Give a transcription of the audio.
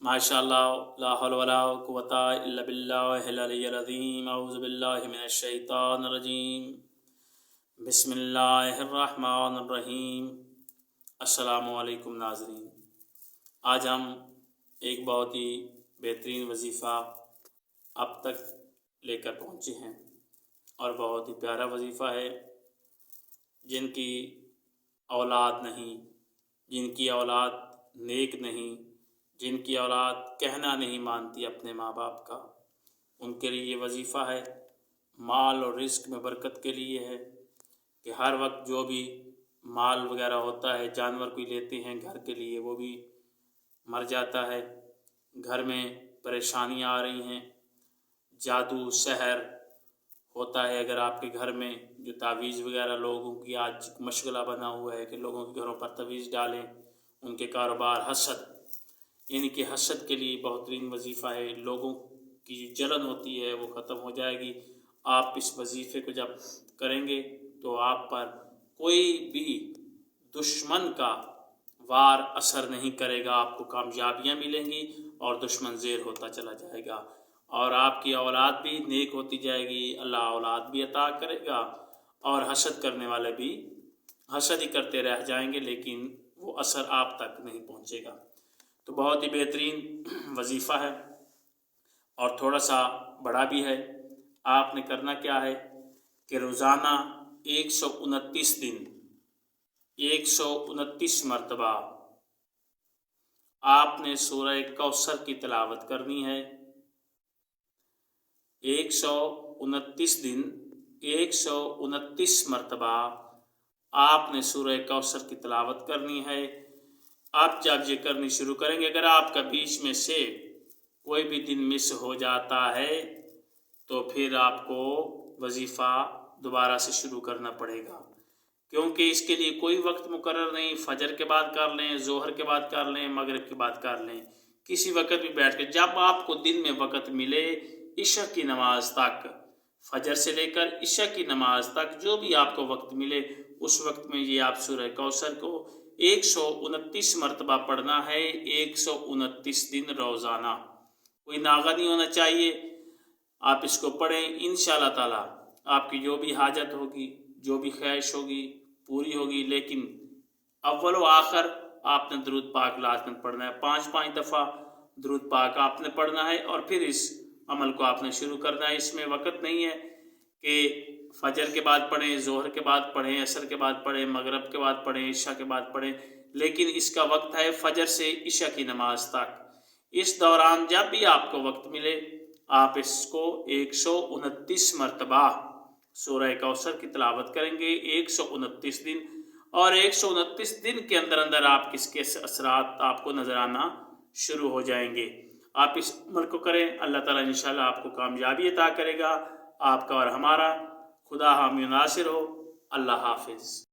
माशाअल्लाह ला हौला वला कुव्वता इल्ला बिल्लाहिल अलिय्यिल अज़ीम। औज़ु बिल्लाहि मिनश शैतानिर रजीम। बिस्मिल्लाहिर रहमानिर रहीम। अस्सलामु अलैकुम नाज़रीन। आज हम एक बहुत ही बेहतरीन वजीफ़ा अब तक लेकर पहुँचे हैं और बहुत ही प्यारा वजीफ़ा है। जिनकी औलाद नहीं, जिनकी औलाद नेक नहीं, जिनकी औलाद कहना नहीं मानती अपने माँ बाप का, उनके लिए ये वजीफ़ा है। माल और रिस्क में बरकत के लिए है कि हर वक्त जो भी माल वगैरह होता है, जानवर कोई लेते हैं घर के लिए, वो भी मर जाता है। घर में परेशानियाँ आ रही हैं, जादू सहर होता है। अगर आपके घर में जो तावीज़ वगैरह लोगों की आज मशगला बना हुआ है कि लोगों के घरों पर तवीज़ डालें, उनके कारोबार हसद, यानी कि हसद के लिए बेहतरीन वजीफ़ा है। लोगों की जो जलन होती है वो ख़त्म हो जाएगी। आप इस वजीफ़े को जब करेंगे तो आप पर कोई भी दुश्मन का वार असर नहीं करेगा। आपको कामयाबियाँ मिलेंगी और दुश्मन ज़ेर होता चला जाएगा और आपकी औलाद भी नेक होती जाएगी। अल्लाह औलाद भी अता करेगा और हसद करने वाले भी हसद ही करते रह जाएंगे, लेकिन वो असर आप तक नहीं पहुँचेगा। तो बहुत ही बेहतरीन वजीफ़ा है और थोड़ा सा बड़ा भी है। आपने करना क्या है कि रोज़ाना 129 दिन 129 मरतबा आपने सूरह कौसर की तिलावत करनी है। 129 दिन 129 मरतबा आपने सूरह कौसर की तिलावत करनी है। आप जब ये करनी शुरू करेंगे, अगर आपका बीच में से कोई भी दिन मिस हो जाता है तो फिर आपको वजीफ़ा दोबारा से शुरू करना पड़ेगा, क्योंकि इसके लिए कोई वक्त मुकर्रर नहीं। फजर के बाद कर लें, ज़ोहर के बाद कर लें, मगरिब के बाद कर लें, किसी वक्त भी बैठ के जब आपको दिन में वक़्त मिले, इशा की नमाज तक, फजर से लेकर इशा की नमाज तक जो भी आपको वक्त मिले, उस वक्त में ये आप सूरह कौसर को 129 मरतबा पढ़ना है। 129 दिन रोज़ाना, कोई नागा नहीं होना चाहिए। आप इसको पढ़ें, इंशाअल्लाह ताला आपकी जो भी हाजत होगी, जो भी ख्वाहिश होगी, पूरी होगी। लेकिन अव्वल व आखिर आपने दुरूद पाक लाज़िम पढ़ना है। 5-5 दफ़ा दुरूद पाक आपने पढ़ना है और फिर इस अमल को आपने शुरू करना है। इसमें वक़्त नहीं है कि फजर के बाद पढ़ें, ज़ोहर के बाद पढ़ें, असर के बाद पढ़ें, मगरिब के बाद पढ़ें, इशा के बाद पढ़ें, लेकिन इसका वक्त है फजर से इशा की नमाज तक। इस दौरान जब भी आपको वक्त मिले, आप इसको 129 मरतबा सूरह कौसर की तिलावत करेंगे। 129 दिन, और 129 दिन के अंदर अंदर आप किसके असरात आपको नज़र आना शुरू हो जाएंगे। आप इस अमल को करें, अल्लाह ताला इंशाअल्लाह आपको कामयाबी अता करेगा। आपका और हमारा खुदा हामी नासिर हो। अल्लाह हाफिज़।